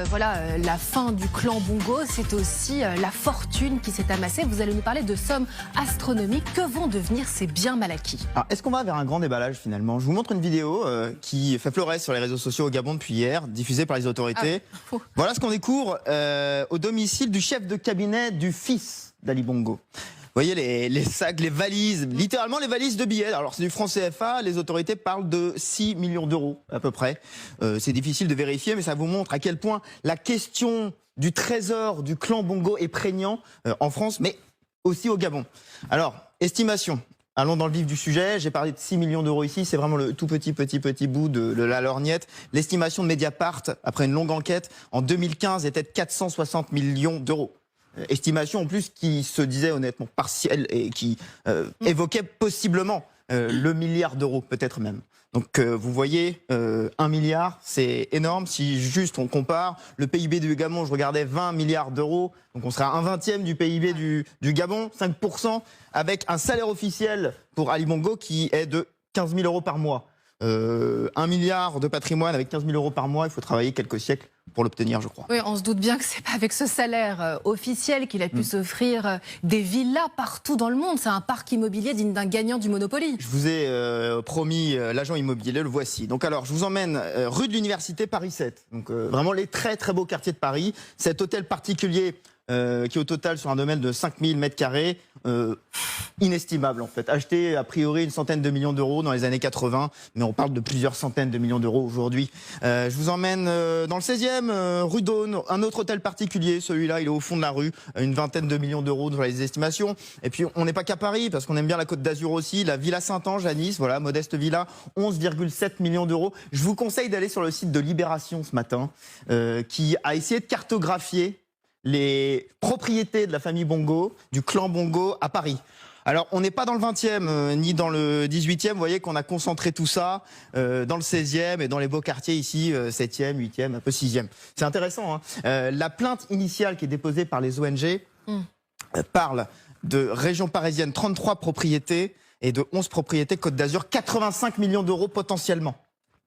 Voilà, la fin du clan Bongo, c'est aussi la fortune qui s'est amassée. Vous allez nous parler de sommes astronomiques. Que vont devenir ces biens mal acquis? Alors, est-ce qu'on va vers un grand déballage finalement? Je vous montre une vidéo qui fait pleurer sur les réseaux sociaux au Gabon depuis hier, diffusée par les autorités. Voilà ce qu'on découvre au domicile du chef de cabinet du fils d'Ali Bongo. Vous voyez les sacs, les valises, littéralement les valises de billets. Alors c'est du franc CFA, les autorités parlent de 6 millions d'euros à peu près. C'est difficile de vérifier, mais ça vous montre à quel point la question du trésor du clan Bongo est prégnant en France, mais aussi au Gabon. Alors, estimation. Allons dans le vif du sujet. J'ai parlé de 6 millions d'euros ici. C'est vraiment le tout petit bout de la lorgnette. L'estimation de Mediapart, après une longue enquête, en 2015, était de 460 millions d'euros. Estimation en plus qui se disait honnêtement partielle et qui évoquait possiblement le milliard d'euros, peut-être même. Donc vous voyez, 1 milliard, c'est énorme. Si juste on compare, le PIB du Gabon, je regardais 20 milliards d'euros, donc on sera un 20e du PIB du Gabon, 5%, avec un salaire officiel pour Ali Bongo qui est de 15 000 euros par mois. 1 milliard de patrimoine avec 15 000 euros par mois, il faut travailler quelques siècles pour l'obtenir, je crois. Oui, on se doute bien que c'est pas avec ce salaire officiel qu'il a pu s'offrir des villas partout dans le monde. C'est un parc immobilier digne d'un gagnant du Monopoly. Je vous ai promis l'agent immobilier, le voici. Donc alors, je vous emmène rue de l'Université Paris 7. Donc vraiment les très beaux quartiers de Paris. Cet hôtel particulier qui au total sur un domaine de 5000 m², inestimable en fait. Acheté a priori une centaine de millions d'euros dans les années 80, mais on parle de plusieurs centaines de millions d'euros aujourd'hui. Je vous emmène dans le 16e, rue d'Aune, un autre hôtel particulier. Celui-là, il est au fond de la rue, une vingtaine de millions d'euros dans les estimations. Et puis on n'est pas qu'à Paris, parce qu'on aime bien la Côte d'Azur aussi. La Villa Saint-Ange à Nice, voilà, modeste villa, 11,7 millions d'euros. Je vous conseille d'aller sur le site de Libération ce matin, qui a essayé de cartographier les propriétés de la famille Bongo, du clan Bongo à Paris. Alors, on n'est pas dans le 20e ni dans le 18e. Vous voyez qu'on a concentré tout ça dans le 16e et dans les beaux quartiers ici, 7e, 8e, un peu 6e. C'est intéressant. Hein, la plainte initiale qui est déposée par les ONG parle de région parisienne, 33 propriétés et de 11 propriétés Côte d'Azur, 85 millions d'euros potentiellement.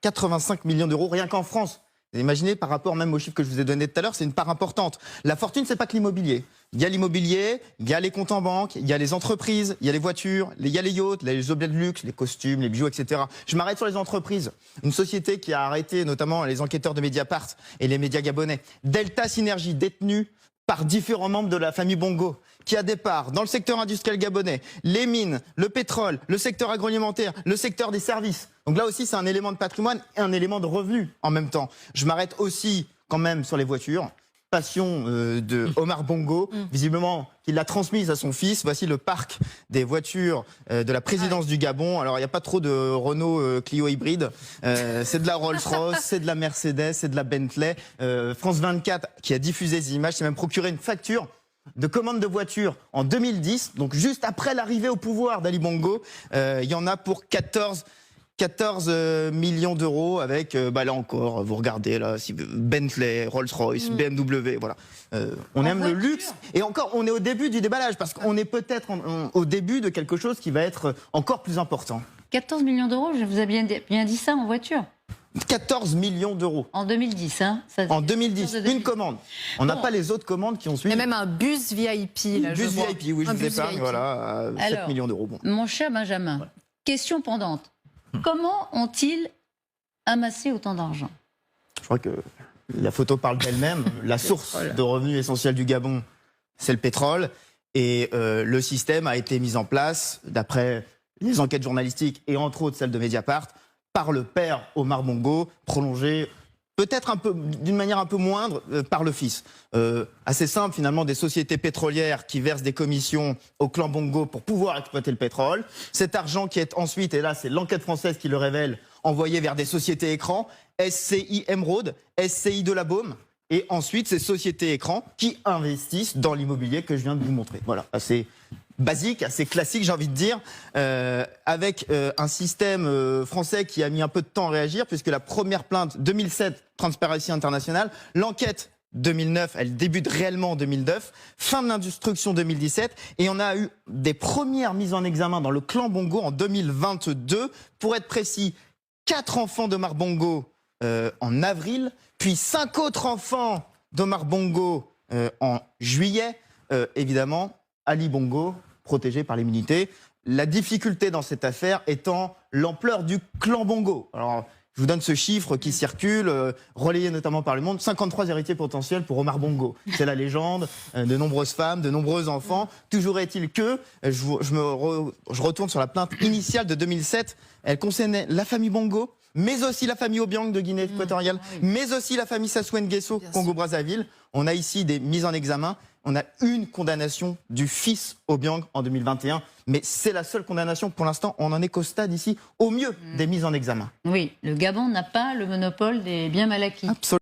85 millions d'euros rien qu'en France. Vous imaginez, par rapport même aux chiffres que je vous ai donnés tout à l'heure, c'est une part importante. La fortune, c'est pas que l'immobilier. Il y a l'immobilier, il y a les comptes en banque, il y a les entreprises, il y a les voitures, il y a les yachts, les objets de luxe, les costumes, les bijoux, etc. Je m'arrête sur les entreprises. Une société qui a arrêté notamment les enquêteurs de Mediapart et les médias gabonais. Delta Synergie, détenue par différents membres de la famille Bongo, qui a des parts dans le secteur industriel gabonais, les mines, le pétrole, le secteur agroalimentaire, le secteur des services. Donc là aussi, c'est un élément de patrimoine et un élément de revenu en même temps. Je m'arrête aussi quand même sur les voitures. Passion de Omar Bongo, visiblement qu'il l'a transmise à son fils. Voici le parc des voitures de la présidence du Gabon. Alors il n'y a pas trop de Renault Clio hybride, c'est de la Rolls-Royce, c'est de la Mercedes, c'est de la Bentley. France 24 qui a diffusé ces images, s'est même procuré une facture de commande de voiture en 2010, donc juste après l'arrivée au pouvoir d'Ali Bongo. Il y en a pour 14 millions d'euros avec, là encore, vous regardez là, Bentley, Rolls-Royce, BMW, voilà. On aime le luxe. Et encore, on est au début du déballage, parce qu'on est peut-être au début de quelque chose qui va être encore plus important. 14 millions d'euros, je vous ai bien dit ça en voiture. 14 millions d'euros. En 2010, hein. En 2010, une commande. On n'a pas les autres commandes qui ont suivi. Il y a même un bus VIP. Là, bus VIP, oui, je vous épargne, voilà, 7 millions d'euros. Bon. Mon cher Benjamin, question pendante. Comment ont-ils amassé autant d'argent? Je crois que la photo parle d'elle-même. La source de revenus essentiels du Gabon, c'est le pétrole. Et le système a été mis en place, d'après les enquêtes journalistiques et entre autres celles de Mediapart, par le père Omar Bongo, prolongé peut-être d'une manière un peu moindre par le fils. Assez simple finalement, des sociétés pétrolières qui versent des commissions au clan Bongo pour pouvoir exploiter le pétrole. Cet argent qui est ensuite, et là c'est l'enquête française qui le révèle, envoyé vers des sociétés écrans, SCI Emeraude, SCI de la Baume, et ensuite ces sociétés écrans qui investissent dans l'immobilier que je viens de vous montrer. Voilà, assez basique, assez classique, j'ai envie de dire, avec un système français qui a mis un peu de temps à réagir, puisque la première plainte 2007, Transparency International, l'enquête 2009, elle débute réellement en 2009, fin de l'instruction 2017, et on a eu des premières mises en examen dans le clan Bongo en 2022. Pour être précis, 4 enfants d'Omar Bongo en avril, puis 5 autres enfants d'Omar Bongo en juillet. Évidemment, Ali Bongo, protégé par l'immunité. La difficulté dans cette affaire étant l'ampleur du clan Bongo. Alors, je vous donne ce chiffre qui circule, relayé notamment par Le Monde, 53 héritiers potentiels pour Omar Bongo. C'est la légende, de nombreuses femmes, de nombreux enfants. Toujours est-il que, je retourne sur la plainte initiale de 2007, elle concernait la famille Bongo, mais aussi la famille Obiang de Guinée équatoriale, mais aussi la famille Sassou Nguesso, Congo-Brazzaville. On a ici des mises en examen. On a une condamnation du fils Obiang en 2021, mais c'est la seule condamnation. Pour l'instant, on en est qu'au stade ici, au mieux des mises en examen. Oui, le Gabon n'a pas le monopole des biens mal acquis. Absolument.